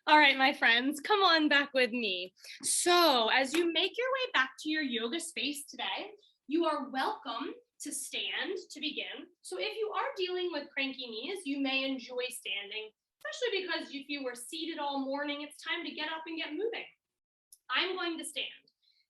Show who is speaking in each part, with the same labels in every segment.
Speaker 1: All right, my friends, come on back with me. So, as you make your way back to your yoga space today, you are welcome to stand to begin. So, if you are dealing with cranky knees, you may enjoy standing, especially because if you were seated all morning, it's time to get up and get moving. I'm going to stand.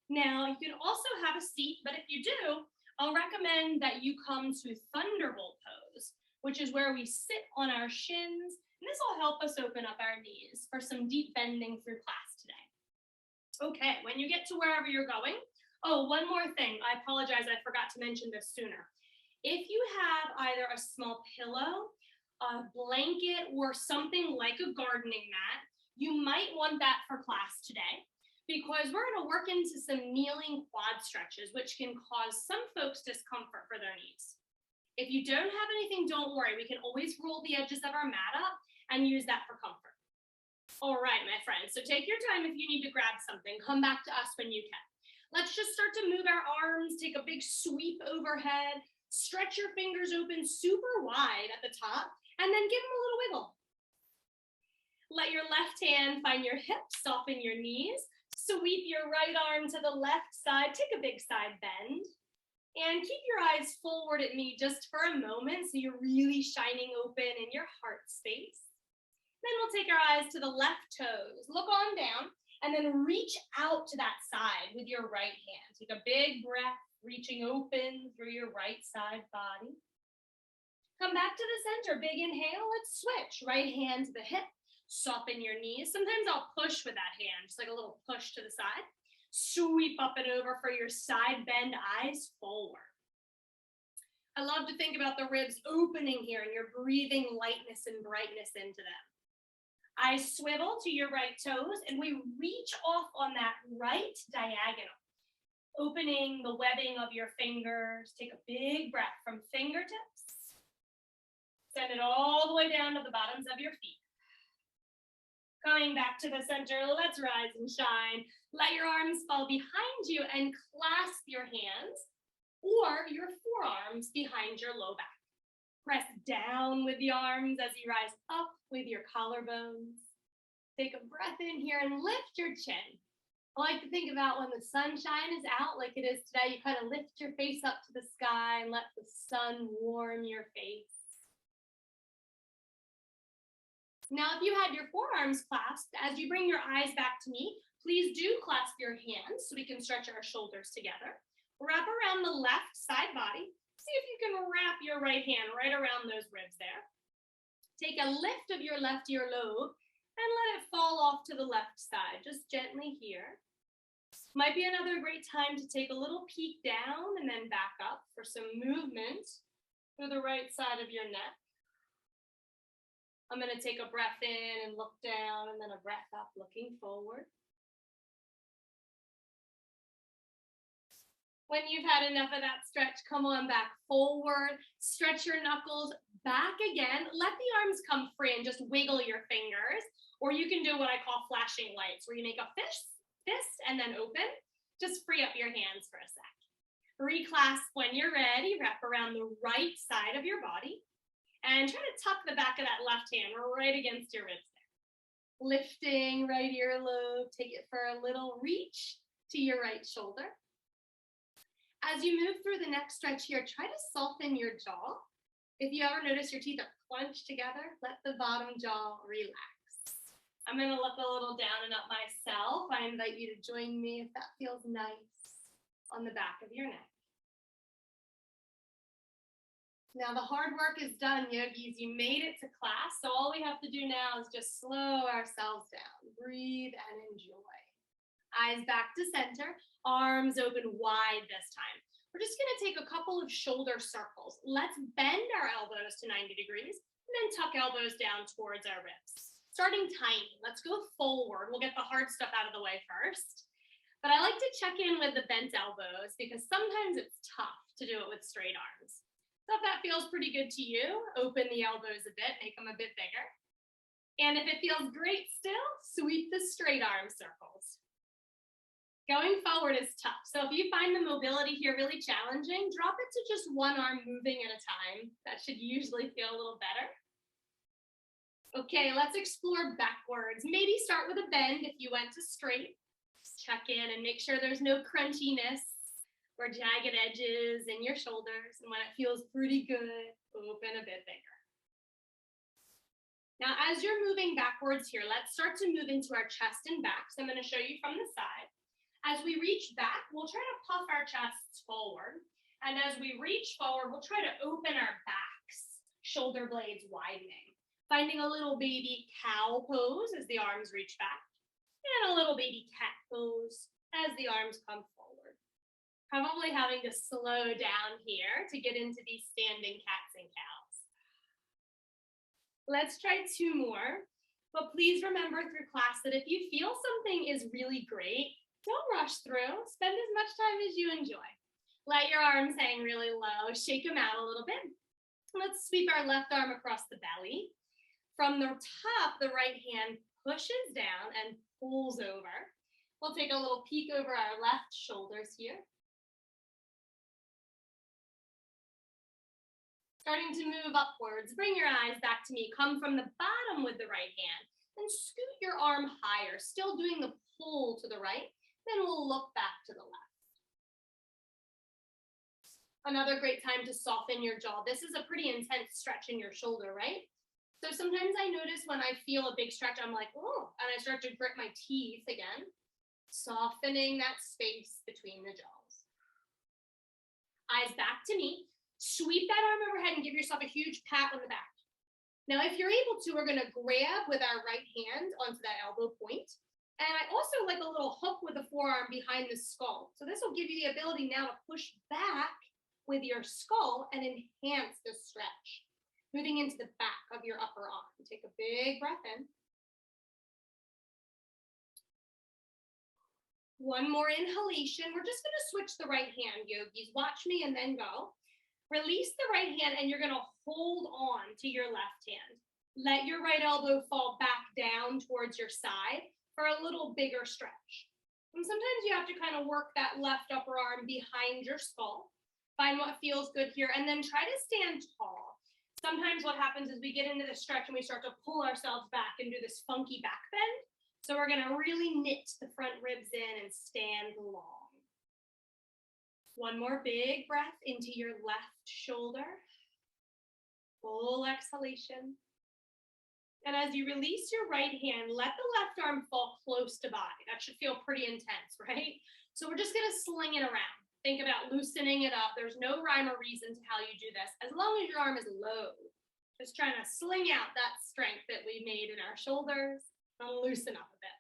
Speaker 1: Now, you can also have a seat, but if you do, I'll recommend that you come to Thunderbolt pose, which is where we sit on our shins. And this will help us open up our knees for some deep bending through class today. Okay, when you get to wherever you're going, oh, one more thing. I apologize, I forgot to mention this sooner. If you have either a small pillow, a blanket, or something like a gardening mat, you might want that for class today because we're going to work into some kneeling quad stretches, which can cause some folks discomfort for their knees. If you don't have anything, don't worry. We can always roll the edges of our mat up and use that for comfort. All right, my friends, so take your time if you need to grab something. Come back to us when you can. Let's just start to move our arms, take a big sweep overhead, stretch your fingers open super wide at the top, and then give them a little wiggle. Let your left hand find your hips, soften your knees, sweep your right arm to the left side, take a big side bend. And keep your eyes forward at me just for a moment so you're really shining open in your heart space. Then we'll take our eyes to the left toes. Look on down and then reach out to that side with your right hand. Take a big breath, reaching open through your right side body. Come back to the center. Big inhale. Let's switch. Right hand to the hip. Soften your knees. Sometimes I'll push with that hand, just like a little push to the side. Sweep up and over for your side bend, eyes forward. I love to think about the ribs opening here and you're breathing lightness and brightness into them. Eyes swivel to your right toes and we reach off on that right diagonal, opening the webbing of your fingers. Take a big breath from fingertips. Send it all the way down to the bottoms of your feet. Coming back to the center, let's rise and shine. Let your arms fall behind you and clasp your hands or your forearms behind your low back. Press down with the arms as you rise up with your collarbones. Take a breath in here and lift your chin. I like to think about when the sunshine is out like it is today, you kind of lift your face up to the sky and let the sun warm your face. Now, if you had your forearms clasped, as you bring your eyes back to me, please do clasp your hands so we can stretch our shoulders together. Wrap around the left side body. See if you can wrap your right hand right around those ribs there. Take a lift of your left earlobe and let it fall off to the left side, just gently here. Might be another great time to take a little peek down and then back up for some movement through the right side of your neck. I'm going to take a breath in and look down and then a breath up, looking forward. When you've had enough of that stretch, come on back forward, stretch your knuckles back again. Let the arms come free and just wiggle your fingers. Or you can do what I call flashing lights, where you make a fist and then open. Just free up your hands for a sec. Reclasp when you're ready. Wrap around the right side of your body. And try to tuck the back of that left hand right against your ribs there. Lifting right earlobe. Take it for a little reach to your right shoulder. As you move through the next stretch here, try to soften your jaw. If you ever notice your teeth are clenched together, let the bottom jaw relax. I'm going to look a little down and up myself. I invite you to join me if that feels nice on the back of your neck. Now the hard work is done, yogis. You made it to class, so all we have to do now is just slow ourselves down. Breathe and enjoy. Eyes back to center, arms open wide this time. We're just going to take a couple of shoulder circles. Let's bend our elbows to 90 degrees and then tuck elbows down towards our ribs. Starting tiny, let's go forward. We'll get the hard stuff out of the way first. But I like to check in with the bent elbows because sometimes it's tough to do it with straight arms. So if that feels pretty good to you, open the elbows a bit, make them a bit bigger. And if it feels great still, sweep the straight arm circles. Going forward is tough. So if you find the mobility here really challenging, drop it to just one arm moving at a time. That should usually feel a little better. Okay, let's explore backwards. Maybe start with a bend if you went to straight. Check in and make sure there's no crunchiness or jagged edges in your shoulders. And when it feels pretty good, open a bit bigger. Now, as you're moving backwards here, let's start to move into our chest and back. So I'm going to show you from the side. As we reach back, we'll try to puff our chests forward. And as we reach forward, we'll try to open our backs, shoulder blades widening. Finding a little baby cow pose as the arms reach back, and a little baby cat pose as the arms come forward. Probably having to slow down here to get into these standing cats and cows. Let's try 2 more, but please remember through class that if you feel something is really great, don't rush through. Spend as much time as you enjoy. Let your arms hang really low, shake them out a little bit. Let's sweep our left arm across the belly. From the top, the right hand pushes down and pulls over. We'll take a little peek over our left shoulders here. Starting to move upwards, bring your eyes back to me. Come from the bottom with the right hand and scoot your arm higher, still doing the pull to the right. Then we'll look back to the left. Another great time to soften your jaw. This is a pretty intense stretch in your shoulder, right? So sometimes I notice when I feel a big stretch, I'm like, oh, and I start to grit my teeth again, softening that space between the jaws. Eyes back to me. Sweep that arm overhead and give yourself a huge pat on the back. Now, if you're able to, we're going to grab with our right hand onto that elbow point. And I also like a little hook with the forearm behind the skull. So this will give you the ability now to push back with your skull and enhance the stretch. Moving into the back of your upper arm. Take a big breath in. One more inhalation. We're just going to switch the right hand, yogis. Watch me and then go. Release the right hand and you're going to hold on to your left hand. Let your right elbow fall back down towards your side for a little bigger stretch. And sometimes you have to kind of work that left upper arm behind your skull. Find what feels good here and then try to stand tall. Sometimes what happens is we get into the stretch and we start to pull ourselves back and do this funky back bend. So we're going to really knit the front ribs in and stand long. One more big breath into your left shoulder. Full exhalation. And as you release your right hand, let the left arm fall close to body. That should feel pretty intense, right? So we're just going to sling it around. Think about loosening it up. There's no rhyme or reason to how you do this, as long as your arm is low. Just trying to sling out that strength that we made in our shoulders and loosen up a bit.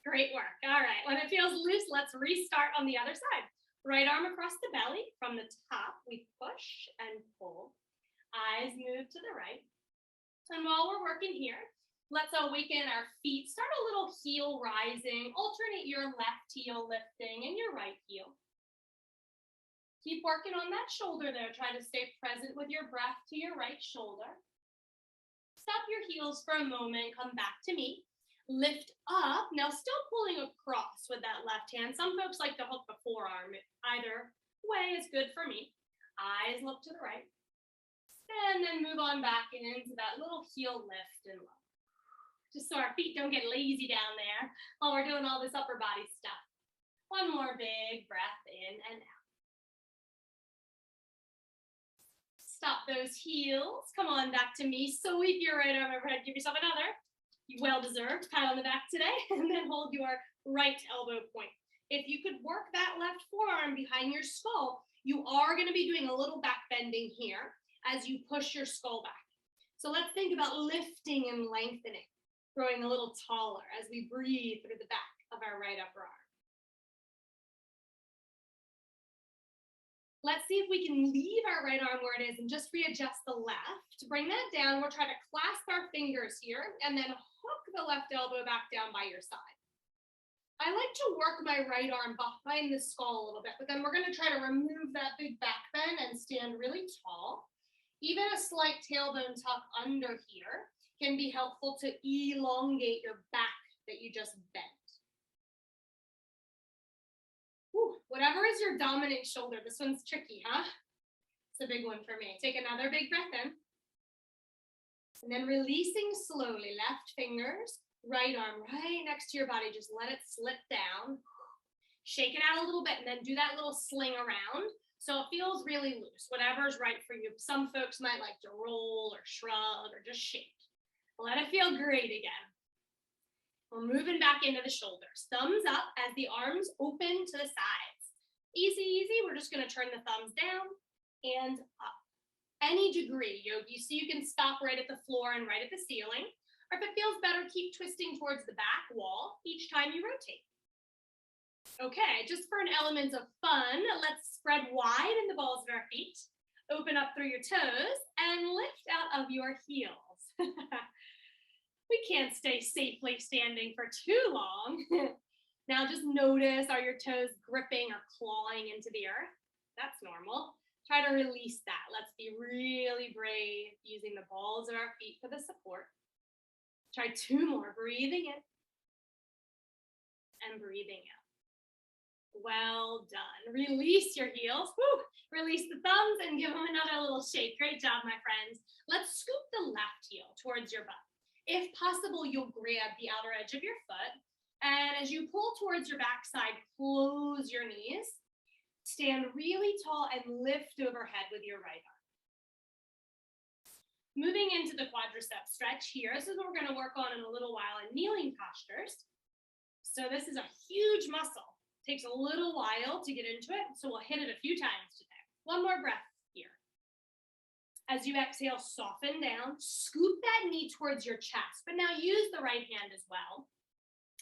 Speaker 1: Great work. All right, when it feels loose, let's restart on the other side. Right arm across the belly. From the top, we push and pull. Eyes move to the right. And while we're working here, let's awaken our feet. Start a little heel rising. Alternate your left heel lifting and your right heel. Keep working on that shoulder there. Try to stay present with your breath to your right shoulder. Stop your heels for a moment. Come back to me. Lift up. Now still pulling across with that left hand. Some folks like to hook the forearm. Either way is good for me. Eyes look to the right. And then move on back into that little heel lift and low. Just so our feet don't get lazy down there while we're doing all this upper body stuff. One more big breath in and out. Stop those heels. Come on back to me. Sweep your right arm overhead. Give yourself another. Well-deserved pat on the back today. And then hold your right elbow point. If you could work that left forearm behind your skull, you are going to be doing a little back bending here as you push your skull back. So let's think about lifting and lengthening, growing a little taller as we breathe through the back of our right upper arm. Let's see if we can leave our right arm where it is and just readjust the left. To bring that down, we'll try to clasp our fingers here and then hook the left elbow back down by your side. I like to work my right arm behind the skull a little bit, but then we're going to try to remove that big back bend and stand really tall. Even a slight tailbone tuck under here can be helpful to elongate your back that you just bent. Whew, whatever is your dominant shoulder, this one's tricky, huh? It's a big one for me. Take another big breath in. And then releasing slowly, left fingers, right arm right next to your body. Just let it slip down. Shake it out a little bit and then do that little sling around. So it feels really loose, whatever's right for you. Some folks might like to roll or shrug or just shake. Let it feel great again. We're moving back into the shoulders. Thumbs up as the arms open to the sides. Easy, easy. We're just going to turn the thumbs down and up. Any degree, yogi, so you can stop right at the floor and right at the ceiling. Or if it feels better, keep twisting towards the back wall each time you rotate. Okay, just for an element of fun, let's spread wide in the balls of our feet. Open up through your toes and lift out of your heels. We can't stay safely standing for too long. Now just notice, are your toes gripping or clawing into the earth? That's normal. Try to release that. Let's be really brave using the balls of our feet for the support. Try 2 more, breathing in and breathing out. Well done. Release your heels. Woo! Release the thumbs and give them another little shake. Great job, my friends. Let's scoop the left heel towards your butt. If possible, you'll grab the outer edge of your foot. And as you pull towards your backside, close your knees. Stand really tall and lift overhead with your right arm. Moving into the quadricep stretch here. This is what we're going to work on in a little while in kneeling postures. So this is a huge muscle. Takes a little while to get into it, so we'll hit it a few times today. One more breath here. As you exhale, soften down, scoop that knee towards your chest, but now use the right hand as well.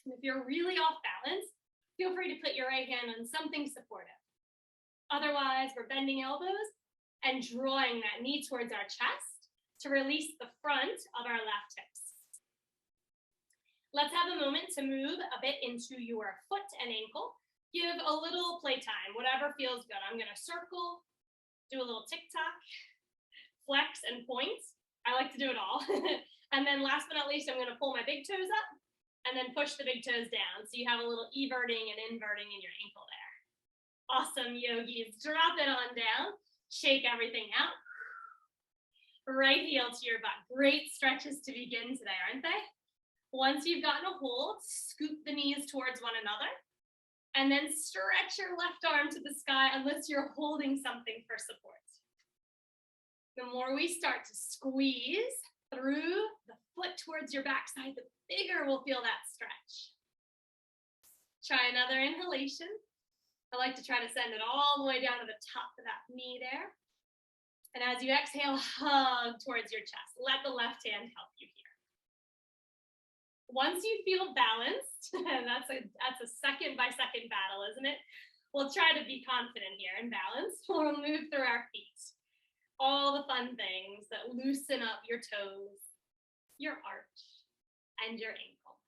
Speaker 1: And if you're really off balance, feel free to put your right hand on something supportive. Otherwise, we're bending elbows and drawing that knee towards our chest to release the front of our left hips. Let's have a moment to move a bit into your foot and ankle. Give a little playtime, whatever feels good. I'm gonna circle, do a little tick-tock, flex and point. I like to do it all. And then last but not least, I'm gonna pull my big toes up and then push the big toes down. So you have a little everting and inverting in your ankle there. Awesome, yogis. Drop it on down. Shake everything out. Right heel to your butt. Great stretches to begin today, aren't they? Once you've gotten a hold, scoop the knees towards one another. And then stretch your left arm to the sky unless you're holding something for support. The more we start to squeeze through the foot towards your backside, the bigger we'll feel that stretch. Try another inhalation. I like to try to send it all the way down to the top of that knee there. And as you exhale, hug towards your chest. Let the left hand help you here. Once you feel balanced, and that's a second by second battle, isn't it? We'll try to be confident here and balanced. We'll move through our feet. All the fun things that loosen up your toes, your arch, and your ankle.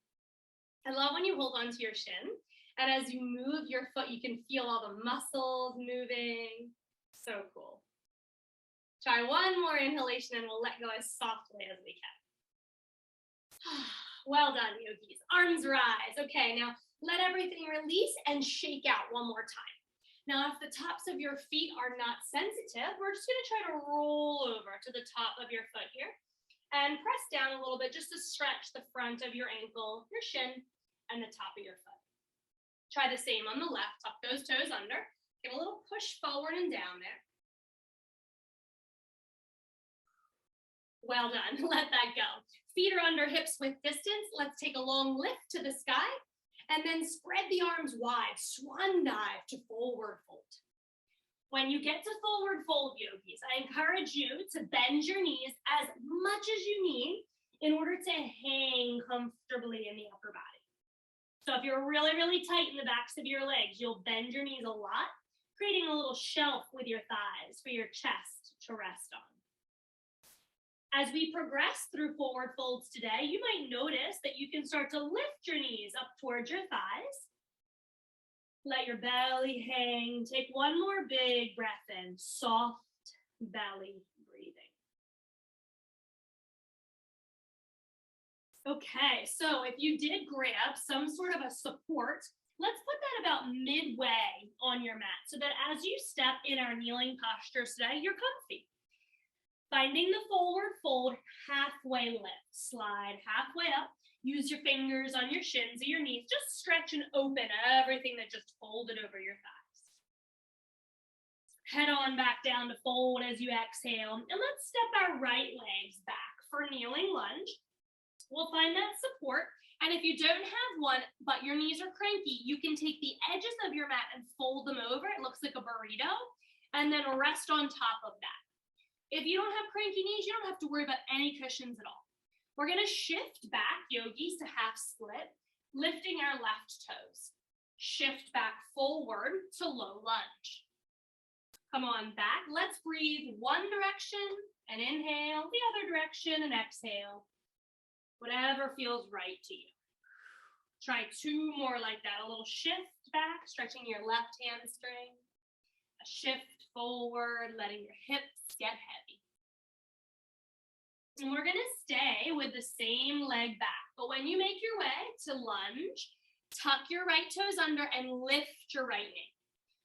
Speaker 1: I love when you hold onto your shin. And as you move your foot, you can feel all the muscles moving. So cool. Try one more inhalation and we'll let go as softly as we can. Well done, yogis. Arms rise. Okay, now let everything release and shake out one more time. Now, if the tops of your feet are not sensitive, we're just gonna try to roll over to the top of your foot here and press down a little bit just to stretch the front of your ankle, your shin, and the top of your foot. Try the same on the left. Tuck those toes under. Give a little push forward and down there. Well done. Let that go. Feet are under hips with distance. Let's take a long lift to the sky and then spread the arms wide. Swan dive to forward fold. When you get to forward fold, yogis, I encourage you to bend your knees as much as you need in order to hang comfortably in the upper body. So if you're really, really tight in the backs of your legs, you'll bend your knees a lot, creating a little shelf with your thighs for your chest to rest on. As we progress through forward folds today, you might notice that you can start to lift your knees up towards your thighs. Let your belly hang. Take one more big breath in, soft belly breathing. Okay, so if you did grab some sort of a support, let's put that about midway on your mat so that as you step in our kneeling postures today, you're comfy. Finding the forward fold, halfway lift. Slide halfway up. Use your fingers on your shins or your knees. Just stretch and open everything that just folded over your thighs. Head on back down to fold as you exhale. And let's step our right legs back for kneeling lunge. We'll find that support. And if you don't have one, but your knees are cranky, you can take the edges of your mat and fold them over. It looks like a burrito. And then rest on top of that. If you don't have cranky knees, you don't have to worry about any cushions at all. We're going to shift back, yogis, to half split, lifting our left toes. Shift back forward to low lunge. Come on back. Let's breathe one direction and inhale, the other direction and exhale. Whatever feels right to you. Try two more like that. A little shift back, stretching your left hamstring. A shift forward, letting your hips get heavy. And we're going to stay with the same leg back. But when you make your way to lunge, tuck your right toes under and lift your right knee.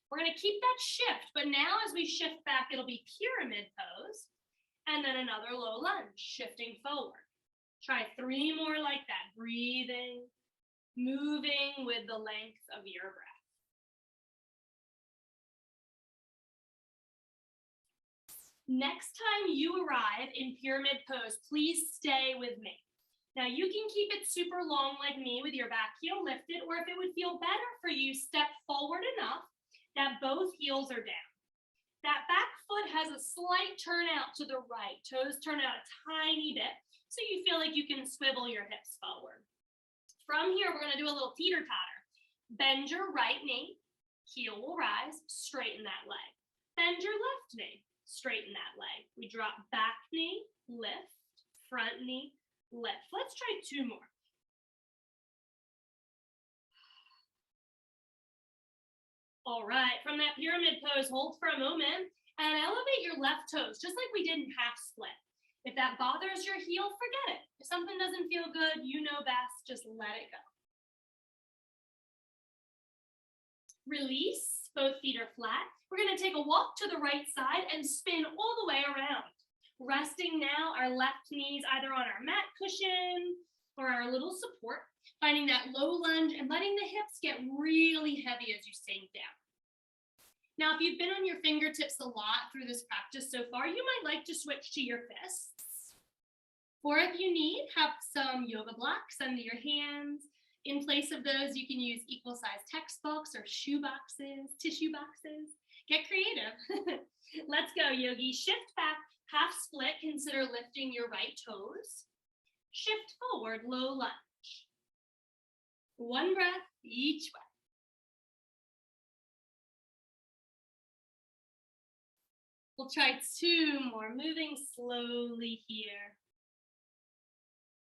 Speaker 1: We're going to keep that shift, but now as we shift back, it'll be pyramid pose. And then another low lunge, shifting forward. Try three more like that, breathing, moving with the length of your breath. Next time you arrive in pyramid pose, please stay with me. Now you can keep it super long like me with your back heel lifted, or if it would feel better for you, step forward enough that both heels are down. That back foot has a slight turn out to the right. Toes turn out a tiny bit, so you feel like you can swivel your hips forward. From here, we're gonna do a little teeter-totter. Bend your right knee, heel will rise, straighten that leg. Bend your left knee. Straighten that leg. We drop back knee, lift, front knee, lift. Let's try two more. All right, from that pyramid pose, hold for a moment and elevate your left toes, just like we did in half split. If that bothers your heel, forget it. If something doesn't feel good, you know best, just let it go. Release, both feet are flat. We're going to take a walk to the right side and spin all the way around. Resting now our left knees either on our mat cushion or our little support, finding that low lunge and letting the hips get really heavy as you sink down. Now, if you've been on your fingertips a lot through this practice so far, you might like to switch to your fists. Or if you need, have some yoga blocks under your hands. In place of those, you can use equal-sized textbooks or shoe boxes, tissue boxes. Get creative. Let's go, yogi. Shift back, half split. Consider lifting your right toes. Shift forward, low lunge. One breath each way. We'll try two more, moving slowly here.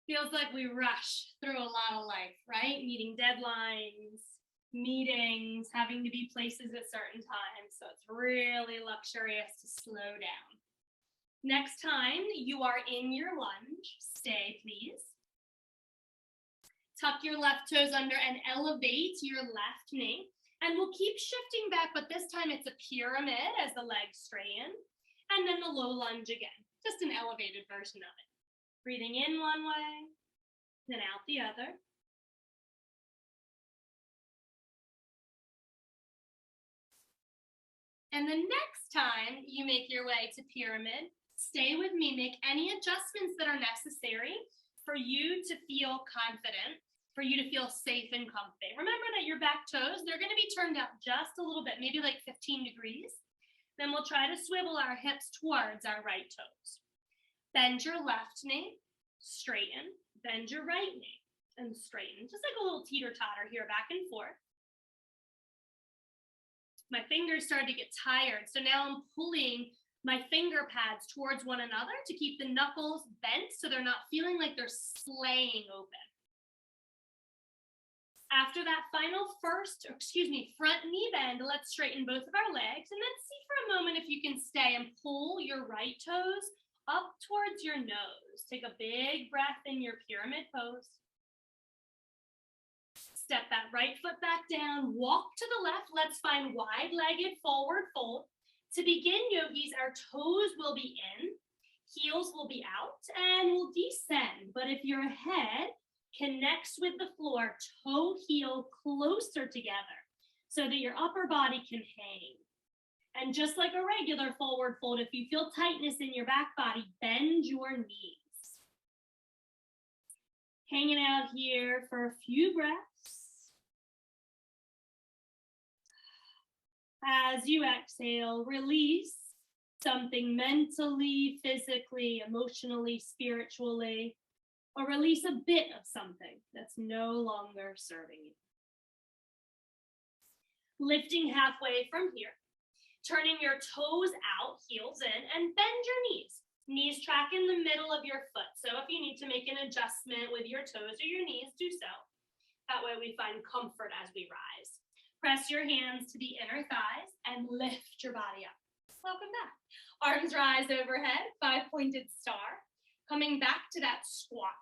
Speaker 1: Feels like we rush through a lot of life, right? Meeting deadlines, meetings, having to be places at certain times. So it's really luxurious to slow down. Next time you are in your lunge, stay please. Tuck your left toes under and elevate your left knee. And we'll keep shifting back, but this time it's a pyramid as the legs straighten. And then the low lunge again, just an elevated version of it. Breathing in one way, then out the other. And the next time you make your way to pyramid, stay with me, make any adjustments that are necessary for you to feel confident, for you to feel safe and comfy. Remember that your back toes, they're gonna be turned out just a little bit, maybe like 15 degrees. Then we'll try to swivel our hips towards our right toes. Bend your left knee, straighten, bend your right knee, and straighten. Just like a little teeter-totter here, back and forth. My fingers started to get tired, so now I'm pulling my finger pads towards one another to keep the knuckles bent so they're not feeling like they're slaying open. After that final front knee bend, let's straighten both of our legs and then see for a moment if you can stay and pull your right toes up towards your nose. Take a big breath in your pyramid pose. Step that right foot back down, walk to the left. Let's find wide-legged forward fold. To begin, yogis, our toes will be in, Heels will be out and will descend, but if your head connects with the floor, toe heel closer together so that your upper body can hang. And just like a regular forward fold, if you feel tightness in your back body, bend your knees. Hanging out here for a few breaths. As you exhale, release something mentally, physically, emotionally, spiritually, or release a bit of something that's no longer serving you. Lifting halfway from here, turning your toes out, heels in, and bend your knees. Knees track in the middle of your foot. So if you need to make an adjustment with your toes or your knees, do so. That way we find comfort as we rise. Press your hands to the inner thighs and lift your body up. Welcome back. Arms rise overhead, 5-pointed star. Coming back to that squat.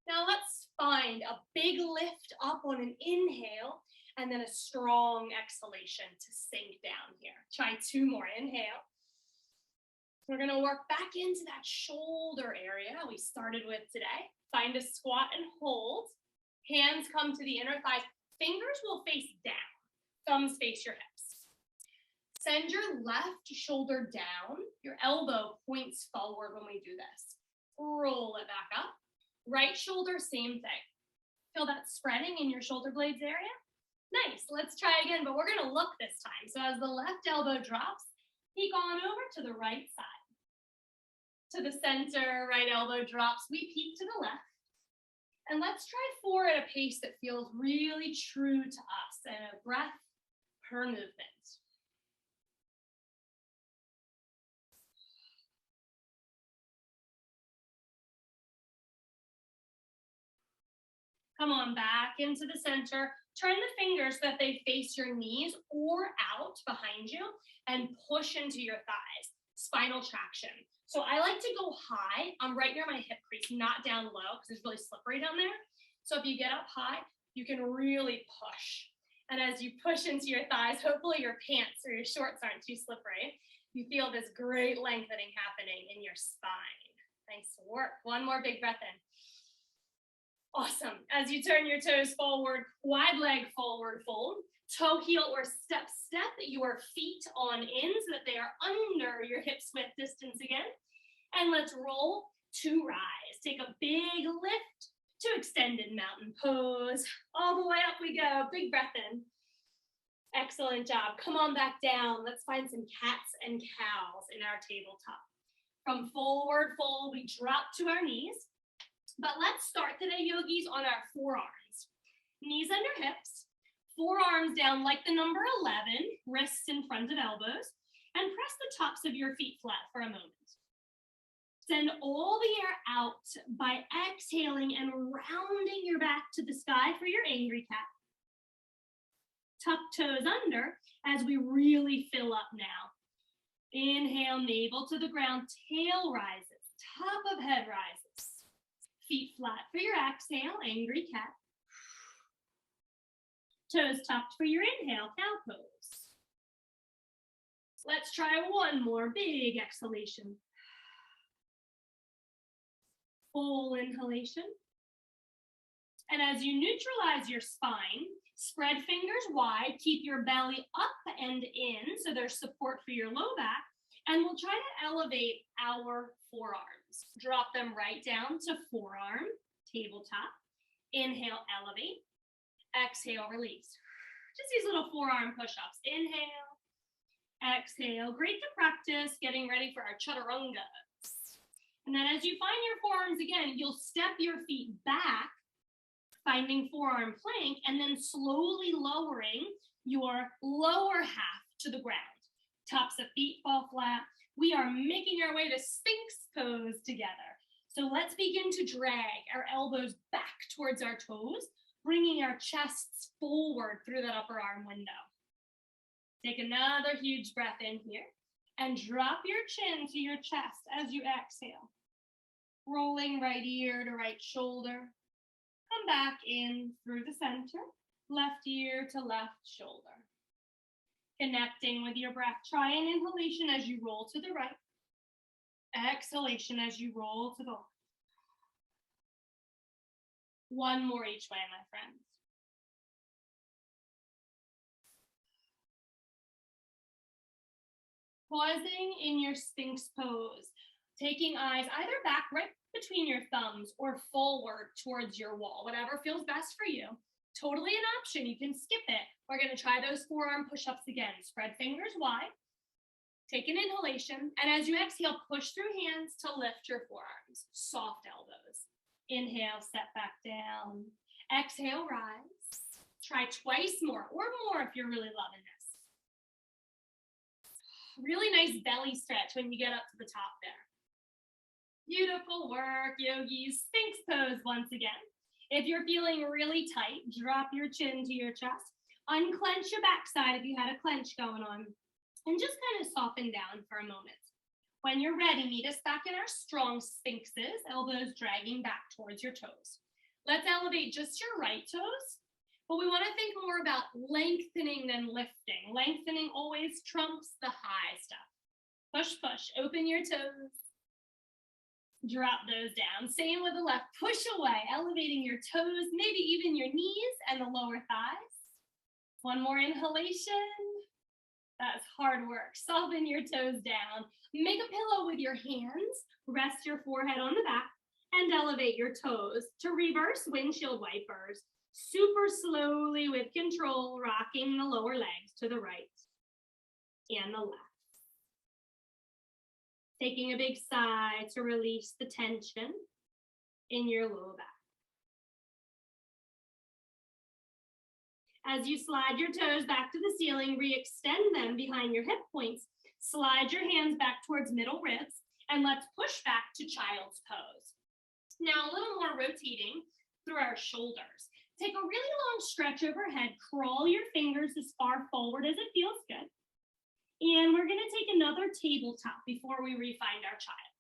Speaker 1: Now let's find a big lift up on an inhale and then a strong exhalation to sink down here. Try 2 more. Inhale. We're gonna work back into that shoulder area we started with today. Find a squat and hold. Hands come to the inner thighs. Fingers will face down. Thumbs face your hips. Send your left shoulder down. Your elbow points forward when we do this. Roll it back up. Right shoulder, same thing. Feel that spreading in your shoulder blades area? Nice, let's try again, but we're gonna look this time. So as the left elbow drops, peek on over to the right side. To the center, right elbow drops, we peek to the left. And let's try 4 at a pace that feels really true to us, and a breath per movement. Come on, back into the center. Turn the fingers so that they face your knees or out behind you and push into your thighs. Spinal traction. So I like to go high. I'm right near my hip crease, not down low because it's really slippery down there. So if you get up high, you can really push. And as you push into your thighs, hopefully your pants or your shorts aren't too slippery. You feel this great lengthening happening in your spine. Nice work. 1 more big breath in. Awesome. As you turn your toes forward, wide leg forward fold, toe heel or step your feet on in so that they are under your hip width distance again. And let's roll to rise. Take a big lift to extended mountain pose. All the way up we go. Big breath in. Excellent job. Come on back down. Let's find some cats and cows in our tabletop. From forward fold, we drop to our knees. But let's start today, yogis, on our forearms. Knees under hips, forearms down like the number 11, wrists in front of elbows, and press the tops of your feet flat for a moment. Send all the air out by exhaling and rounding your back to the sky for your angry cat. Tuck toes under as we really fill up now. Inhale, navel to the ground, tail rises, top of head rises. Feet flat for your exhale, angry cat. Toes tucked for your inhale, cow pose. Let's try 1 more big exhalation. Full inhalation. And as you neutralize your spine, spread fingers wide, keep your belly up and in so there's support for your low back, and we'll try to elevate our forearms. Drop them right down to forearm, tabletop. Inhale, elevate. Exhale, release. Just these little forearm push-ups. Inhale, exhale. Great to practice getting ready for our chaturangas. And then as you find your forearms again, you'll step your feet back, finding forearm plank, and then slowly lowering your lower half to the ground. Tops of feet fall flat. We are making our way to Sphinx pose together. So let's begin to drag our elbows back towards our toes, bringing our chests forward through that upper arm window. Take another huge breath in here and drop your chin to your chest as you exhale. Rolling right ear to right shoulder. Come back in through the center, left ear to left shoulder. Connecting with your breath. Try an inhalation as you roll to the right. Exhalation as you roll to the left. One more each way, my friends. Pausing in your Sphinx pose, taking eyes either back right between your thumbs or forward towards your wall, whatever feels best for you. Totally an option, you can skip it. We're gonna try those forearm push-ups again. Spread fingers wide, take an inhalation, and as you exhale, push through hands to lift your forearms. Soft elbows. Inhale, step back down. Exhale, rise. Try twice more or more if you're really loving this. Really nice belly stretch when you get up to the top there. Beautiful work, yogis. Sphinx pose once again. If you're feeling really tight, drop your chin to your chest. Unclench your backside if you had a clench going on. And just kind of soften down for a moment. When you're ready, meet us back in our strong sphinxes, elbows dragging back towards your toes. Let's elevate just your right toes, but we want to think more about lengthening than lifting. Lengthening always trumps the high stuff. Push, push, open your toes. Drop those down. Same with the left. Push away, elevating your toes, maybe even your knees and the lower thighs. One more inhalation. That's hard work. Soften your toes down. Make a pillow with your hands. Rest your forehead on the back and elevate your toes to reverse windshield wipers. Super slowly with control, rocking the lower legs to the right and the left. Taking a big sigh to release the tension in your lower back. As you slide your toes back to the ceiling, re-extend them behind your hip points. Slide your hands back towards middle ribs, and let's push back to child's pose. Now a little more rotating through our shoulders. Take a really long stretch overhead, crawl your fingers as far forward as it feels good. And we're gonna take another tabletop before we re-find our child.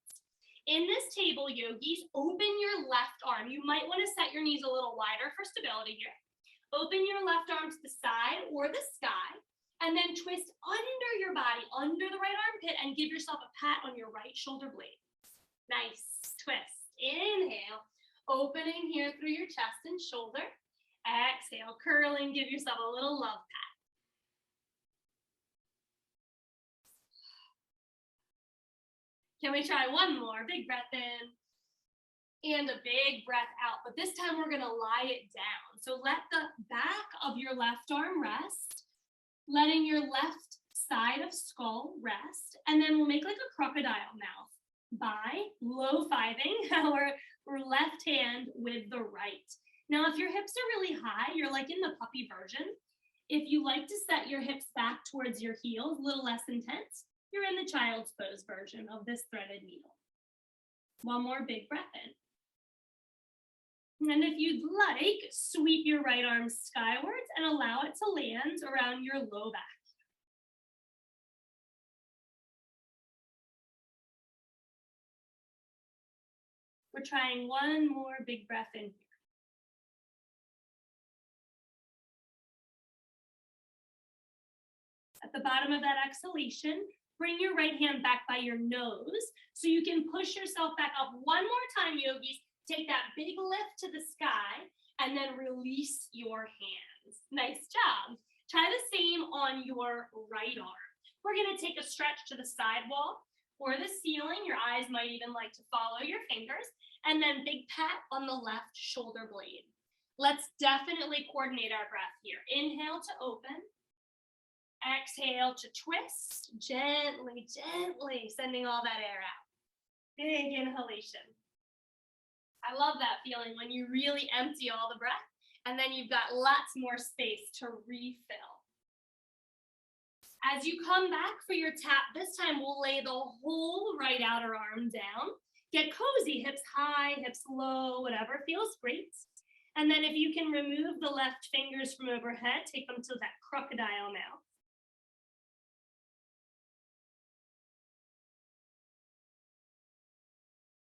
Speaker 1: In this table, yogis, open your left arm. You might wanna set your knees a little wider for stability here. Open your left arm to the side or the sky, and then twist under your body, under the right armpit, and give yourself a pat on your right shoulder blade. Nice twist. Inhale, opening here through your chest and shoulder. Exhale, curling, give yourself a little love pat. Can we try one more? Big breath in. And a big breath out, but this time we're gonna lie it down. So let the back of your left arm rest, letting your left side of skull rest, and then we'll make like a crocodile mouth by low-fiving our left hand with the right. Now, if your hips are really high, you're like in the puppy version. If you like to set your hips back towards your heels, a little less intense, you're in the child's pose version of this threaded needle. One more big breath in. And if you'd like, sweep your right arm skywards and allow it to land around your low back. We're trying one more big breath in here. At the bottom of that exhalation, bring your right hand back by your nose so you can push yourself back up one more time, yogis. Take that big lift to the sky and then release your hands. Nice job. Try the same on your right arm. We're gonna take a stretch to the side wall or the ceiling. Your eyes might even like to follow your fingers. And then big pat on the left shoulder blade. Let's definitely coordinate our breath here. Inhale to open. Exhale to twist. Gently, gently sending all that air out. Big inhalation. I love that feeling when you really empty all the breath and then you've got lots more space to refill. As you come back for your tap, this time we'll lay the whole right outer arm down. Get cozy, hips high, hips low, whatever feels great. And then if you can remove the left fingers from overhead, take them to that crocodile mouth.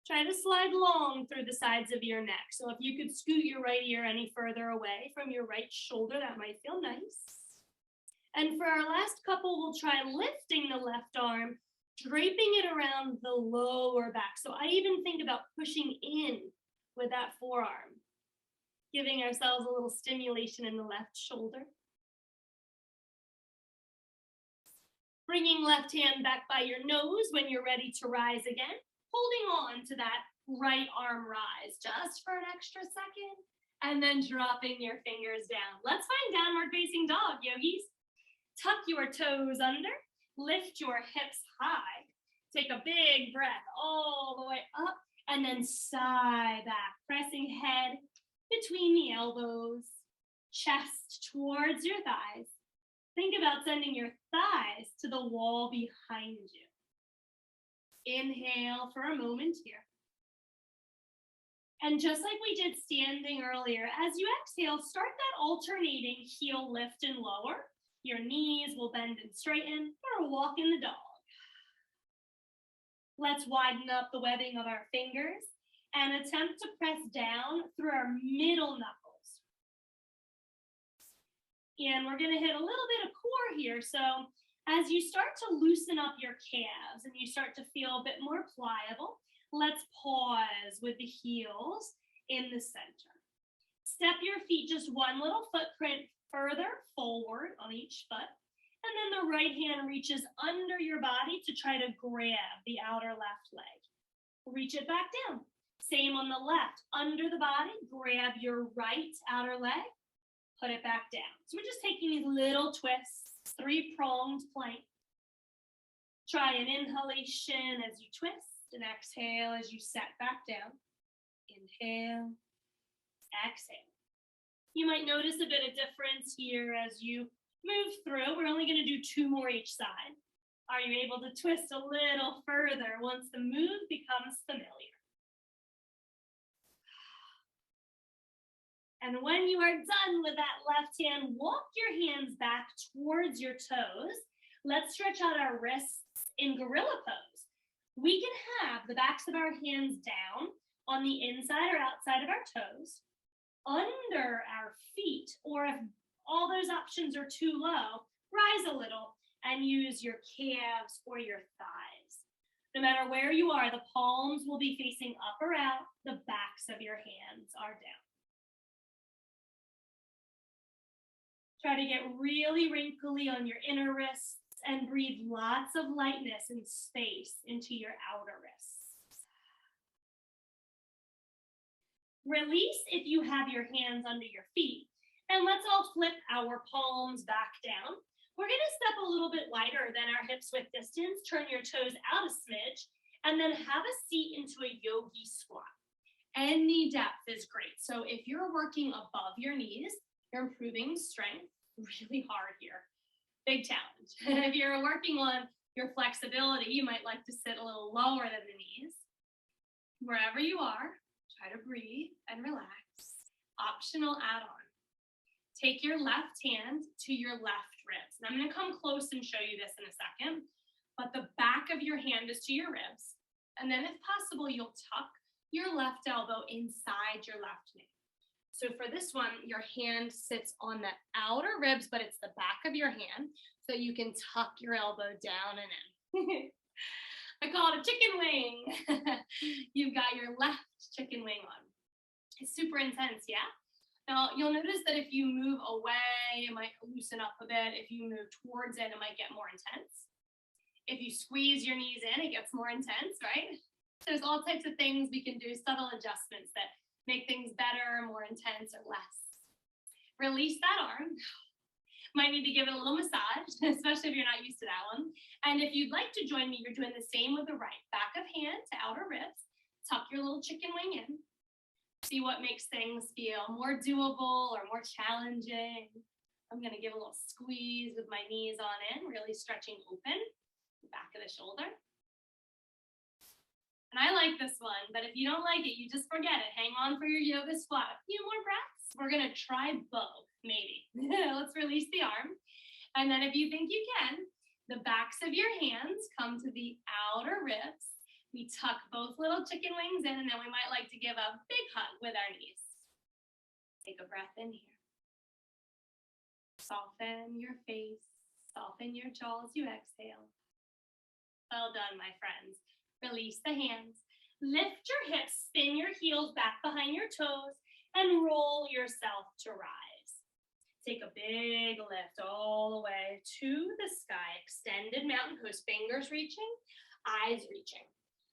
Speaker 1: Try to slide long through the sides of your neck. So if you could scoot your right ear any further away from your right shoulder, that might feel nice. And for our last couple, we'll try lifting the left arm draping it around the lower back. So I even think about pushing in with that forearm, giving ourselves a little stimulation in the left shoulder. Bringing left hand back by your nose when you're ready to rise again. Holding on to that right arm rise just for an extra second. And then dropping your fingers down. Let's find downward facing dog, yogis. Tuck your toes under. Lift your hips high. Take a big breath all the way up. And then sigh back. Pressing head between the elbows. Chest towards your thighs. Think about sending your thighs to the wall behind you. Inhale for a moment here. And just like we did standing earlier, as you exhale, start that alternating heel lift and lower. Your knees will bend and straighten or walk in the dog. Let's widen up the webbing of our fingers and attempt to press down through our middle knuckles. And we're gonna hit a little bit of core here. So as you start to loosen up your calves and you start to feel a bit more pliable, let's pause with the heels in the center. Step your feet just one little footprint further forward on each foot. And then the right hand reaches under your body to try to grab the outer left leg. Reach it back down. Same on the left. Under the body, grab your right outer leg. Put it back down. So we're just taking these little twists, three-pronged plank. Try an inhalation as you twist, and exhale as you set back down. Inhale, exhale. You might notice a bit of difference here as you move through. We're only going to do 2 more each side. Are you able to twist a little further once the move becomes familiar? And when you are done with that left hand, walk your hands back towards your toes. Let's stretch out our wrists in gorilla pose. We can have the backs of our hands down on the inside or outside of our toes, under our feet, or if all those options are too low, rise a little and use your calves or your thighs. No matter where you are, the palms will be facing up or out, the backs of your hands are down. Try to get really wrinkly on your inner wrists and breathe lots of lightness and space into your outer wrists. Release if you have your hands under your feet. And let's all flip our palms back down. We're going to step a little bit wider than our hips width distance. Turn your toes out a smidge and then have a seat into a yogi squat. Any depth is great. So if you're working above your knees, you're improving strength. Really hard here. Big challenge. If you're working on your flexibility, you might like to sit a little lower than the knees. Wherever you are, try to breathe and relax. Optional add-on. Take your left hand to your left ribs. And I'm going to come close and show you this in a second. But the back of your hand is to your ribs. And then if possible, you'll tuck your left elbow inside your left knee. So for this one, your hand sits on the outer ribs, but it's the back of your hand, so you can tuck your elbow down and in. I call it a chicken wing. You've got your left chicken wing on. It's super intense, yeah? Now, you'll notice that if you move away, it might loosen up a bit. If you move towards it, it might get more intense. If you squeeze your knees in, it gets more intense, right? There's all types of things we can do, subtle adjustments that make things better, more intense, or less. Release that arm. Might need to give it a little massage, especially if you're not used to that one. And if you'd like to join me, you're doing the same with the right. Back of hand to outer ribs. Tuck your little chicken wing in. See what makes things feel more doable or more challenging. I'm going to give a little squeeze with my knees on in, really stretching open the back of the shoulder. And I like this one, but if you don't like it, you just forget it. Hang on for your yoga squat. A few more breaths. We're going to try both, maybe. Let's release the arm. And then if you think you can, the backs of your hands come to the outer ribs. We tuck both little chicken wings in, and then we might like to give a big hug with our knees. Take a breath in here. Soften your face. Soften your jaw as you exhale. Well done, my friends. Release the hands. Lift your hips, spin your heels back behind your toes, and roll yourself to rise. Take a big lift all the way to the sky. Extended mountain pose, fingers reaching, eyes reaching.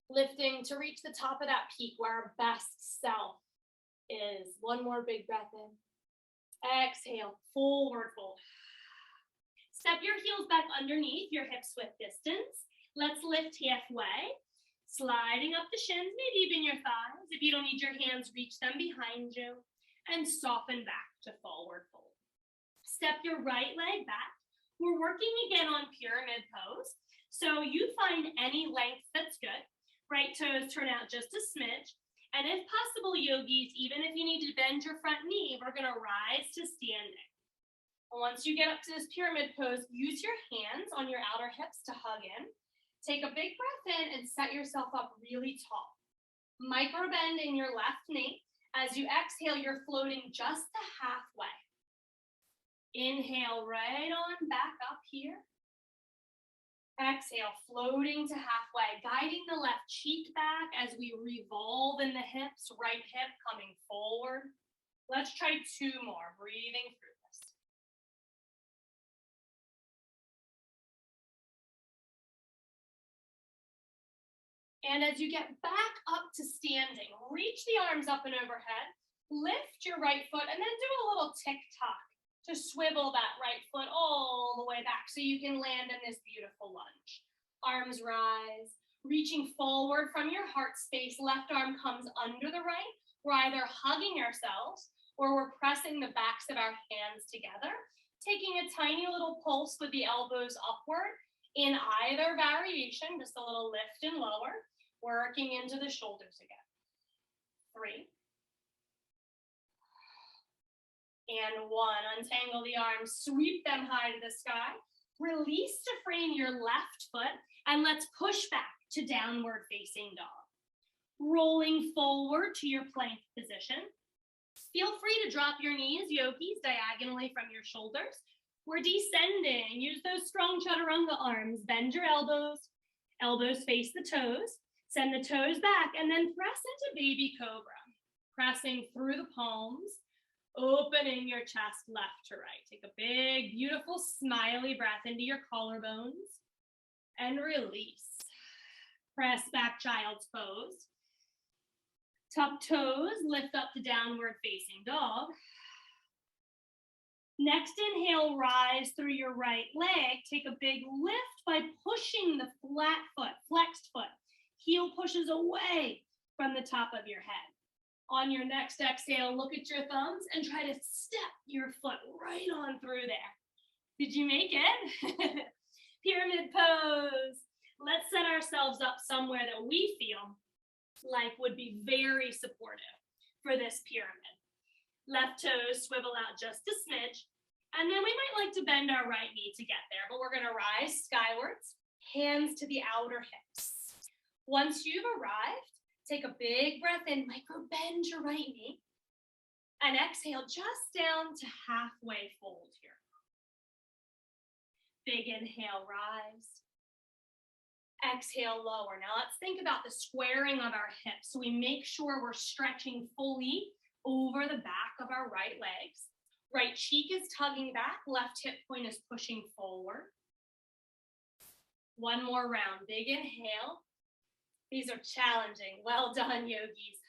Speaker 1: Lifting to reach the top of that peak where our best self is. One more big breath in. Exhale, forward fold. Step your heels back underneath your hips with distance. Let's lift halfway. Sliding up the shins, maybe even your thighs. If you don't need your hands, reach them behind you. And soften back to forward fold. Step your right leg back. We're working again on pyramid pose. So you find any length that's good. Right toes turn out just a smidge. And if possible, yogis, even if you need to bend your front knee, we're going to rise to standing. Once you get up to this pyramid pose, use your hands on your outer hips to hug in. Take a big breath in and set yourself up really tall. Micro bend in your left knee. As you exhale, you're floating just to halfway. Inhale right on back up here. Exhale, floating to halfway, guiding the left cheek back as we revolve in the hips, right hip coming forward. Let's try 2 more, breathing through this. And as you get back up to standing, reach the arms up and overhead, lift your right foot, and then do a little tick-tock to swivel that right foot all the way back so you can land in this beautiful lunge. Arms rise, reaching forward from your heart space. Left arm comes under the right. We're either hugging ourselves or we're pressing the backs of our hands together, taking a tiny little pulse with the elbows upward in either variation, just a little lift and lower, working into the shoulders again. 3. And 1, untangle the arms, sweep them high to the sky. Release to frame your left foot, and let's push back to downward facing dog. Rolling forward to your plank position. Feel free to drop your knees, yogis, diagonally from your shoulders. We're descending. Use those strong chaturanga arms. Bend your elbows. Elbows face the toes. Send the toes back, and then press into baby cobra. Pressing through the palms. Opening your chest left to right. Take a big, beautiful, smiley breath into your collarbones and release. Press back child's pose. Tuck toes, lift up to downward facing dog. Next inhale, rise through your right leg. Take a big lift by pushing the flat foot, flexed foot. Heel pushes away from the top of your head. On your next exhale, look at your thumbs and try to step your foot right on through there. Did you make it? Pyramid pose. Let's set ourselves up somewhere that we feel like would be very supportive for this pyramid. Left toes swivel out just a smidge, and then we might like to bend our right knee to get there, but we're gonna rise skywards, hands to the outer hips. Once you've arrived, take a big breath in, micro bend your right knee, and exhale just down to halfway fold here. Big inhale, rise. Exhale, lower. Now let's think about the squaring of our hips. So we make sure we're stretching fully over the back of our right legs. Right cheek is tugging back, left hip point is pushing forward. 1 more round, big inhale. These are challenging. Well done, yogis.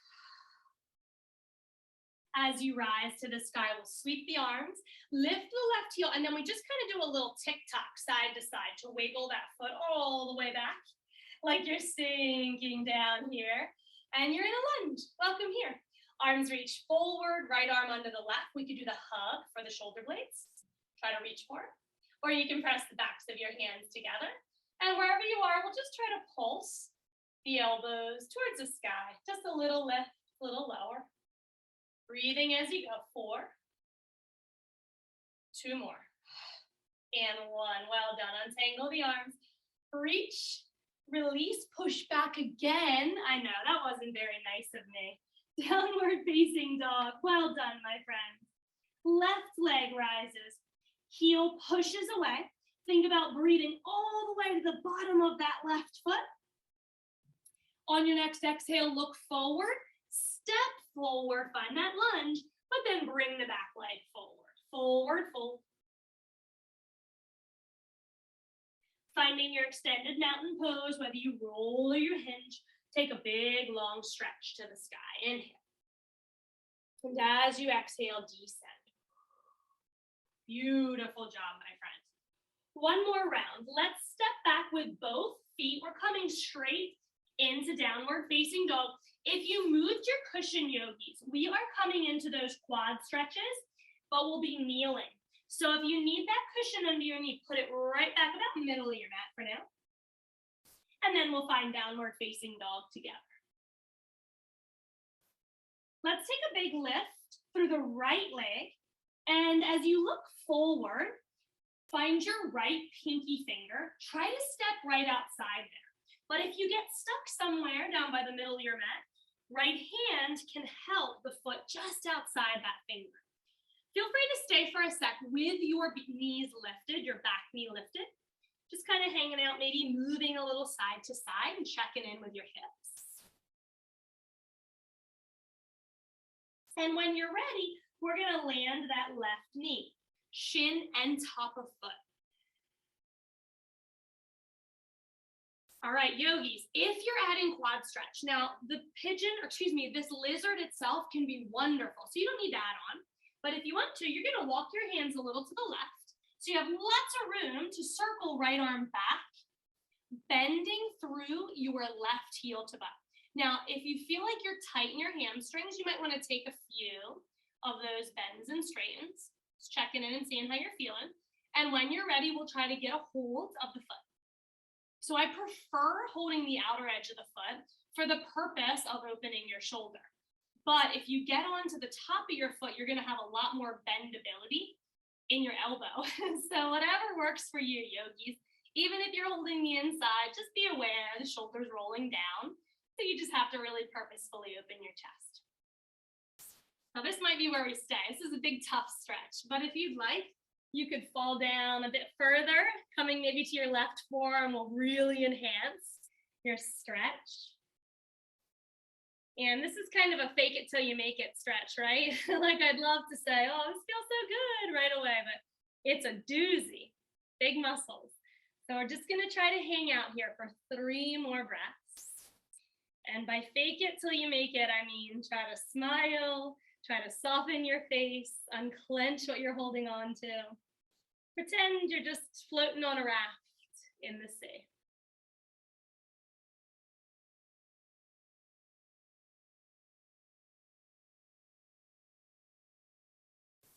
Speaker 1: As you rise to the sky, we'll sweep the arms, lift the left heel, and then we just kind of do a little tick-tock side to side to wiggle that foot all the way back, like you're sinking down here. And you're in a lunge. Welcome here. Arms reach forward, right arm under the left. We could do the hug for the shoulder blades. Try to reach for it. Or you can press the backs of your hands together. And wherever you are, we'll just try to pulse the elbows towards the sky. Just a little lift, a little lower. Breathing as you go. 4. 2 more. And 1. Well done. Untangle the arms. Reach, release, push back again. I know, that wasn't very nice of me. Downward facing dog. Well done, my friends. Left leg rises. Heel pushes away. Think about breathing all the way to the bottom of that left foot. On your next exhale, look forward, step forward, find that lunge, but then bring the back leg forward, forward, fold. Finding your extended mountain pose, whether you roll or you hinge, take a big, long stretch to the sky. Inhale. And as you exhale, descend. Beautiful job, my friend. One more round. Let's step back with both feet. We're coming straight into downward facing dog. If you moved your cushion, yogis, we are coming into those quad stretches, but we'll be kneeling. So if you need that cushion under your knee, put it right back about the middle of your mat for now. And then we'll find downward facing dog together. Let's take a big lift through the right leg. And as you look forward, find your right pinky finger. Try to step right outside there. But if you get stuck somewhere down by the middle of your mat, right hand can help the foot just outside that finger. Feel free to stay for a sec with your knees lifted, your back knee lifted. Just kind of hanging out, maybe moving a little side to side and checking in with your hips. And when you're ready, we're gonna land that left knee, shin and top of foot. All right, yogis, if you're adding quad stretch, now the this lizard itself can be wonderful, so you don't need to add on. But if you want to, you're gonna walk your hands a little to the left, so you have lots of room to circle right arm back, bending through your left heel to butt. Now, if you feel like you're tight in your hamstrings, you might wanna take a few of those bends and straightens, just checking in and seeing how you're feeling. And when you're ready, we'll try to get a hold of the foot. So I prefer holding the outer edge of the foot for the purpose of opening your shoulder. But if you get onto the top of your foot, you're gonna have a lot more bendability in your elbow. So whatever works for you, yogis. Even if you're holding the inside, just be aware the shoulder's rolling down. So you just have to really purposefully open your chest. Now this might be where we stay. This is a big, tough stretch. But if you'd like, you could fall down a bit further, coming maybe to your left forearm will really enhance your stretch. And this is kind of a fake it till you make it stretch, right? Like I'd love to say, oh, this feels so good right away, but it's a doozy, big muscles. So we're just gonna try to hang out here for 3 more breaths. And by fake it till you make it, I mean, try to smile, try to soften your face, unclench what you're holding on to. Pretend you're just floating on a raft in the sea.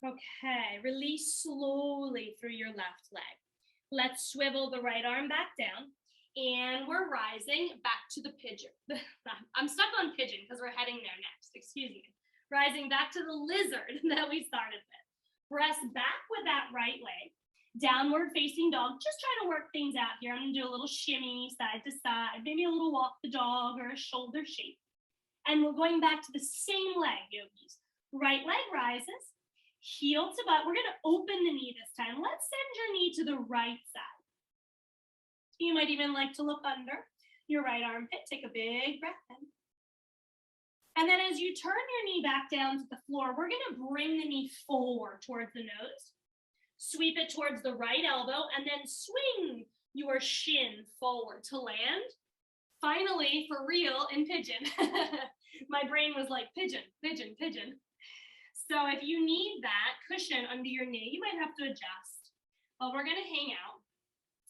Speaker 1: Okay, release slowly through your left leg. Let's swivel the right arm back down, and we're rising back to the pigeon. I'm stuck on pigeon because we're heading there next, excuse me. Rising back to the lizard that we started with. Press back with that right leg. Downward facing dog. Just try to work things out here. I'm gonna do a little shimmy side to side, maybe a little walk the dog or a shoulder shake. And we're going back to the same leg, yogis. Right leg rises. Heel to butt. We're gonna open the knee this time. Let's send your knee to the right side. You might even like to look under your right armpit. Take a big breath in. And then as you turn your knee back down to the floor, we're gonna bring the knee forward towards the nose. Sweep it towards the right elbow and then swing your shin forward to land. Finally, for real, in pigeon. My brain was like pigeon, pigeon, pigeon. So if you need that cushion under your knee, you might have to adjust. But we're gonna hang out.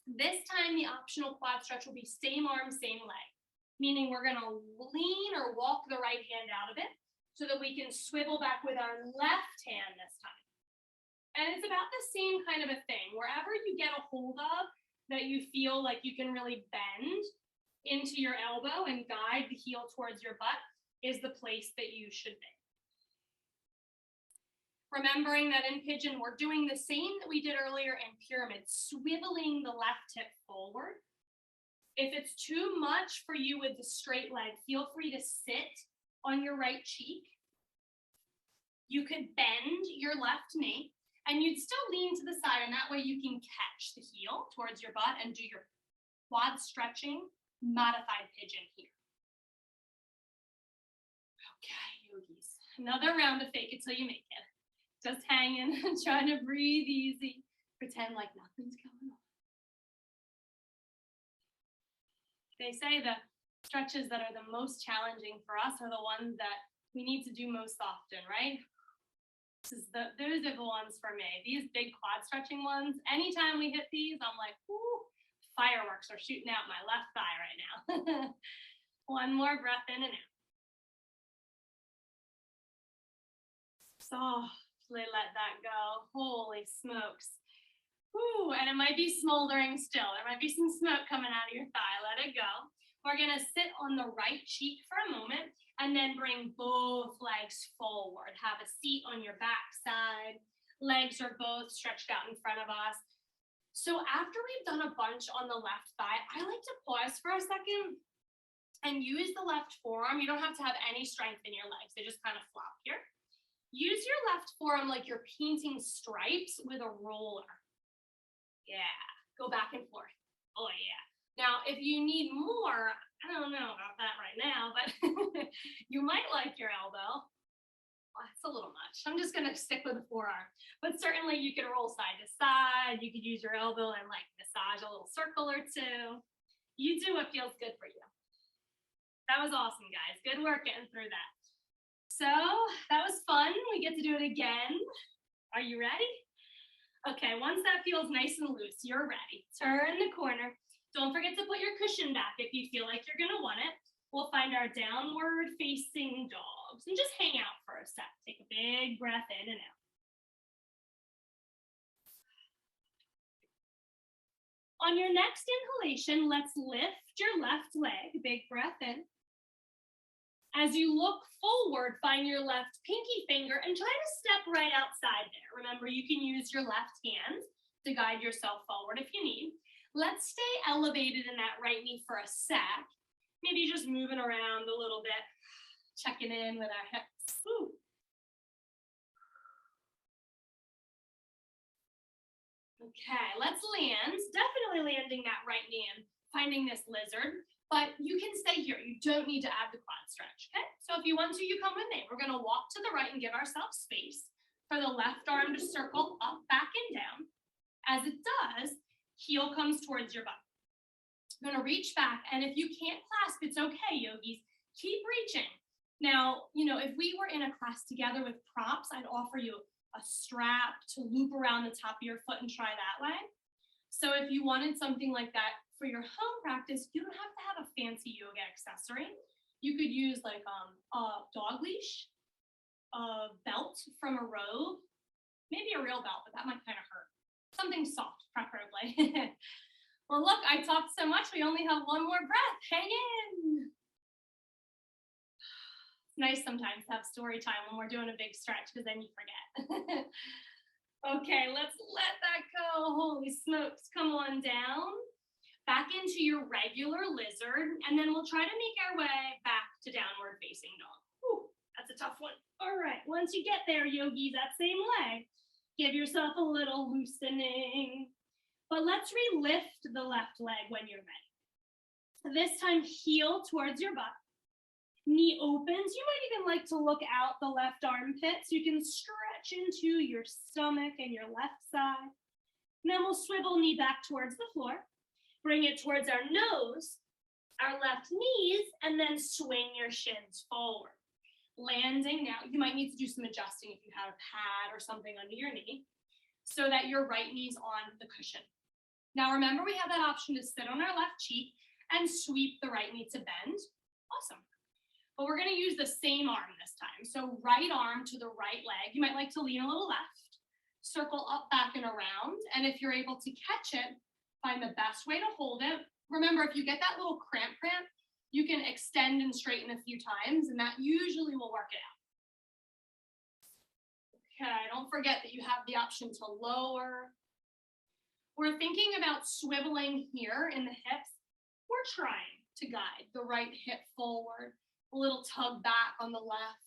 Speaker 1: This time the optional quad stretch will be same arm, same leg. Meaning we're gonna lean or walk the right hand out of it so that we can swivel back with our left hand this time. And it's about the same kind of a thing. Wherever you get a hold of that you feel like you can really bend into your elbow and guide the heel towards your butt is the place that you should be. Remembering that in pigeon, we're doing the same that we did earlier in pyramid, swiveling the left hip forward. If it's too much for you with the straight leg, feel free to sit on your right cheek. You could bend your left knee And you'd still lean to the side, and that way you can catch the heel towards your butt and do your quad stretching, modified pigeon here. Okay, yogis. Another round of fake it till you make it. Just hanging, trying to breathe easy. Pretend like nothing's going on. They say the stretches that are the most challenging for us are the ones that we need to do most often, right? Those are the ones for me. These big quad stretching ones, anytime we hit these, I'm like, ooh, fireworks are shooting out my left thigh right now. One more breath in and out. Softly let that go. Holy smokes. Ooh, and it might be smoldering still. There might be some smoke coming out of your thigh. Let it go. We're going to sit on the right cheek for a moment and then bring both legs forward. Have a seat on your back side. Legs are both stretched out in front of us. So after we've done a bunch on the left thigh, I like to pause for a second and use the left forearm. You don't have to have any strength in your legs. They just kind of flop here. Use your left forearm like you're painting stripes with a roller. Yeah, go back and forth. Oh yeah. Now, if you need more, I don't know about that right now, but you might like your elbow. Well, that's a little much. I'm just gonna stick with the forearm. But certainly you can roll side to side. You could use your elbow and like massage a little circle or two. You do what feels good for you. That was awesome, guys. Good work getting through that. So that was fun. We get to do it again. Are you ready? Okay, once that feels nice and loose, you're ready. Turn the corner. Don't forget to put your cushion back if you feel like you're gonna want it. We'll find our downward facing dogs and just hang out for a sec. Take a big breath in and out. On your next inhalation, let's lift your left leg. Big breath in. As you look forward, find your left pinky finger and try to step right outside there. Remember, you can use your left hand to guide yourself forward if you need. Let's stay elevated in that right knee for a sec. Maybe just moving around a little bit, checking in with our hips. Ooh. Okay, let's land. Definitely landing that right knee and finding this lizard. But you can stay here. You don't need to add the quad stretch, okay? So if you want to, you come with me. We're gonna walk to the right and give ourselves space for the left arm to circle up, back, and down. As it does, heel comes towards your butt. I'm gonna reach back, and if you can't clasp, it's okay, yogis. Keep reaching. Now, if we were in a class together with props, I'd offer you a strap to loop around the top of your foot and try that way. So if you wanted something like that for your home practice, you don't have to have a fancy yoga accessory. You could use like a dog leash, a belt from a robe, maybe a real belt, but that might kind of hurt. Something soft, preferably. Well, look, I talked so much, we only have one more breath. Hang in. It's nice sometimes to have story time when we're doing a big stretch because then you forget. Okay, let's let that go. Holy smokes, come on down. Back into your regular lizard, and then we'll try to make our way back to downward facing dog. Whew, that's a tough one. All right, once you get there, yogis, that same leg, give yourself a little loosening. But let's re-lift the left leg when you're ready. This time, heel towards your butt. Knee opens. You might even like to look out the left armpit so you can stretch into your stomach and your left side. And then we'll swivel knee back towards the floor. Bring it towards our nose, our left knees, and then swing your shins forward. Landing now, you might need to do some adjusting if you have a pad or something under your knee so that your right knee's on the cushion. Now remember, we have that option to sit on our left cheek and sweep the right knee to bend. Awesome. But we're gonna use the same arm this time. So right arm to the right leg. You might like to lean a little left, circle up, back, and around. And if you're able to catch it, find the best way to hold it. Remember, if you get that little cramp, you can extend and straighten a few times, and that usually will work it out. Okay, don't forget that you have the option to lower. We're thinking about swiveling here in the hips. We're trying to guide the right hip forward, a little tug back on the left.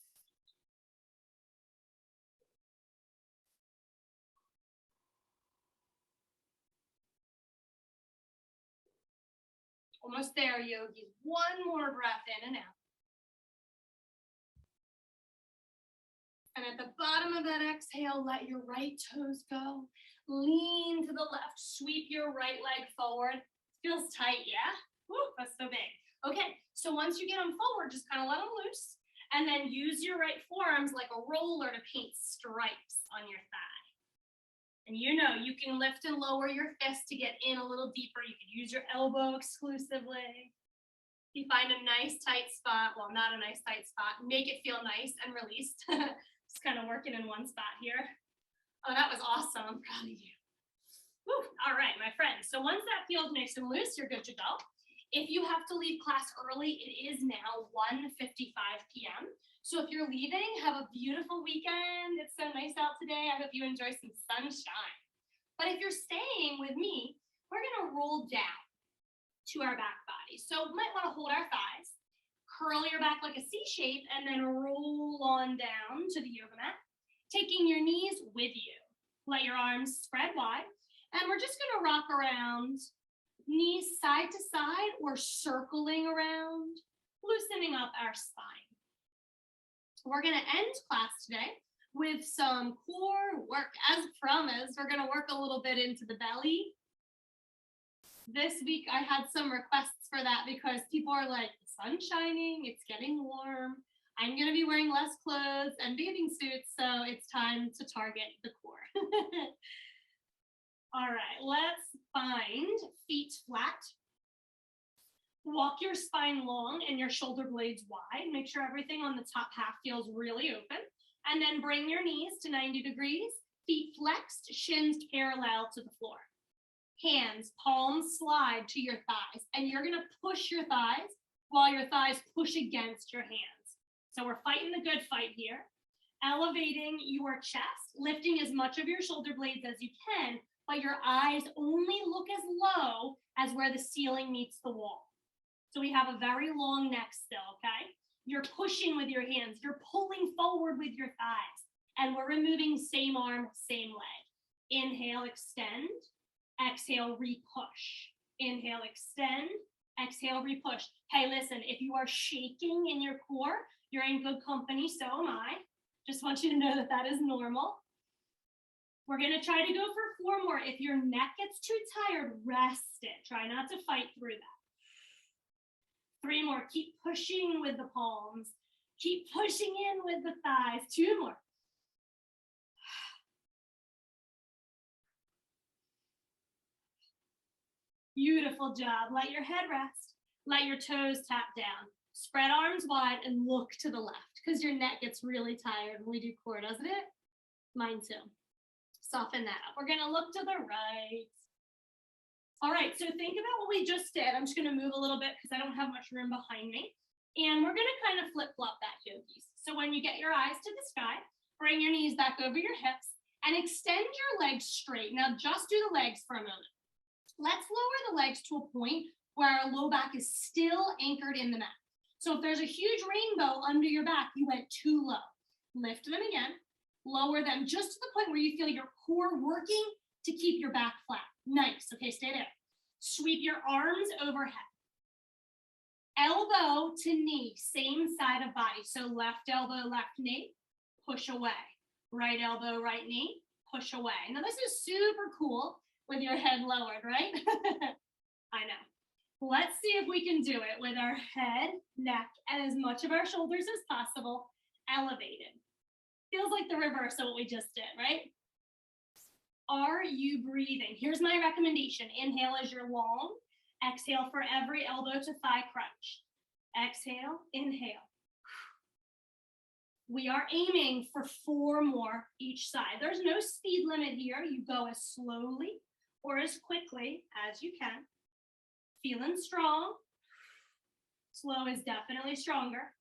Speaker 1: Almost there, yogis. One more breath in and out. And at the bottom of that exhale, let your right toes go. Lean to the left, sweep your right leg forward. Feels tight, yeah? Woo, that's so big. Okay, so once you get them forward, just kind of let them loose. And then use your right forearms like a roller to paint stripes on your thigh. And you know, you can lift and lower your fist to get in a little deeper. You could use your elbow exclusively. If you find a nice tight spot, well, not a nice tight spot, make it feel nice and released. Just kind of working in one spot here. Oh, that was awesome. I'm proud of you. Whew. All right, my friends. So once that feels nice and loose, you're good to go. If you have to leave class early, it is now 1:55 p.m. So if you're leaving, have a beautiful weekend. It's so nice out today. I hope you enjoy some sunshine. But if you're staying with me, we're going to roll down to our back body. So you might want to hold our thighs, curl your back like a C shape, and then roll on down to the yoga mat, taking your knees with you. Let your arms spread wide. And we're just going to rock around, knees side to side or circling around, loosening up our spine. We're going to end class today with some core work. As promised, we're going to work a little bit into the belly. This week I had some requests for that because people are like, the sun's shining, it's getting warm. I'm going to be wearing less clothes and bathing suits, so it's time to target the core. All right, let's find feet flat. Walk your spine long and your shoulder blades wide. Make sure everything on the top half feels really open. And then bring your knees to 90 degrees, feet flexed, shins parallel to the floor. Hands, palms slide to your thighs, and you're gonna push your thighs while your thighs push against your hands. So we're fighting the good fight here. Elevating your chest, lifting as much of your shoulder blades as you can, but your eyes only look as low as where the ceiling meets the wall. So we have a very long neck still, okay? You're pushing with your hands, you're pulling forward with your thighs, and we're removing same arm, same leg. Inhale, extend. Exhale, re-push. Inhale, extend. Exhale, re-push. Hey, listen, if you are shaking in your core, you're in good company, so am I. Just want you to know that that is normal. We're gonna try to go for 4 more. If your neck gets too tired, rest it. Try not to fight through that. 3 more. Keep pushing with the palms. Keep pushing in with the thighs. 2 more. Beautiful job. Let your head rest. Let your toes tap down. Spread arms wide and look to the left because your neck gets really tired when we do core, doesn't it? Mine too. Soften that up. We're gonna look to the right. All right, so think about what we just did. I'm just gonna move a little bit because I don't have much room behind me. And we're gonna kind of flip-flop that, yogis. So when you get your eyes to the sky, bring your knees back over your hips and extend your legs straight. Now just do the legs for a moment. Let's lower the legs to a point where our low back is still anchored in the mat. So if there's a huge rainbow under your back, you went too low. Lift them again, lower them just to the point where you feel your core working to keep your back flat. Nice, okay, stay there. Sweep your arms overhead. Elbow to knee, same side of body. So left elbow, left knee, push away. Right elbow, right knee, push away. Now this is super cool with your head lowered, right? I know. Let's see if we can do it with our head, neck, and as much of our shoulders as possible elevated. Feels like the reverse of what we just did, right? Are you breathing? Here's my recommendation. Inhale as you're long. Exhale for every elbow to thigh crunch. Exhale, inhale. We are aiming for 4 more each side. There's no speed limit here. You go as slowly or as quickly as you can. Feeling strong. Slow is definitely stronger.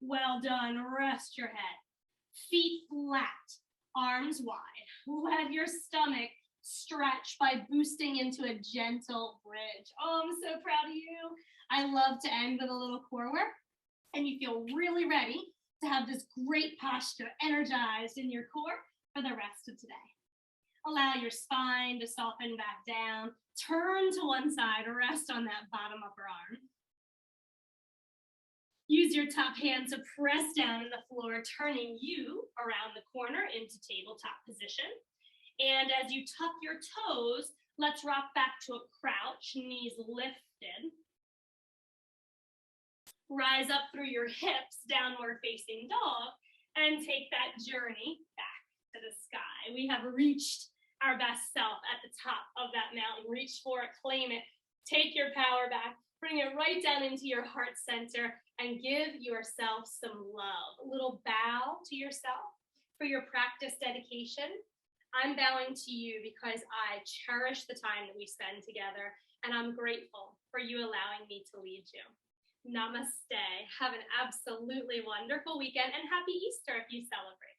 Speaker 1: Well done. Rest your head. Feet flat, arms wide. Let your stomach stretch by boosting into a gentle bridge. Oh, I'm so proud of you. I love to end with a little core work, and you feel really ready to have this great posture energized in your core for the rest of today. Allow your spine to soften back down. Turn to one side, rest on that bottom upper arm. Use your top hand to press down in the floor, turning you around the corner into tabletop position. And as you tuck your toes, let's rock back to a crouch, knees lifted. Rise up through your hips, downward facing dog, and take that journey back to the sky. We have reached our best self at the top of that mountain. Reach for it, claim it, take your power back, bring it right down into your heart center, and give yourself some love. A little bow to yourself for your practice dedication. I'm bowing to you because I cherish the time that we spend together, and I'm grateful for you allowing me to lead you. Namaste. Have an absolutely wonderful weekend, and happy Easter if you celebrate.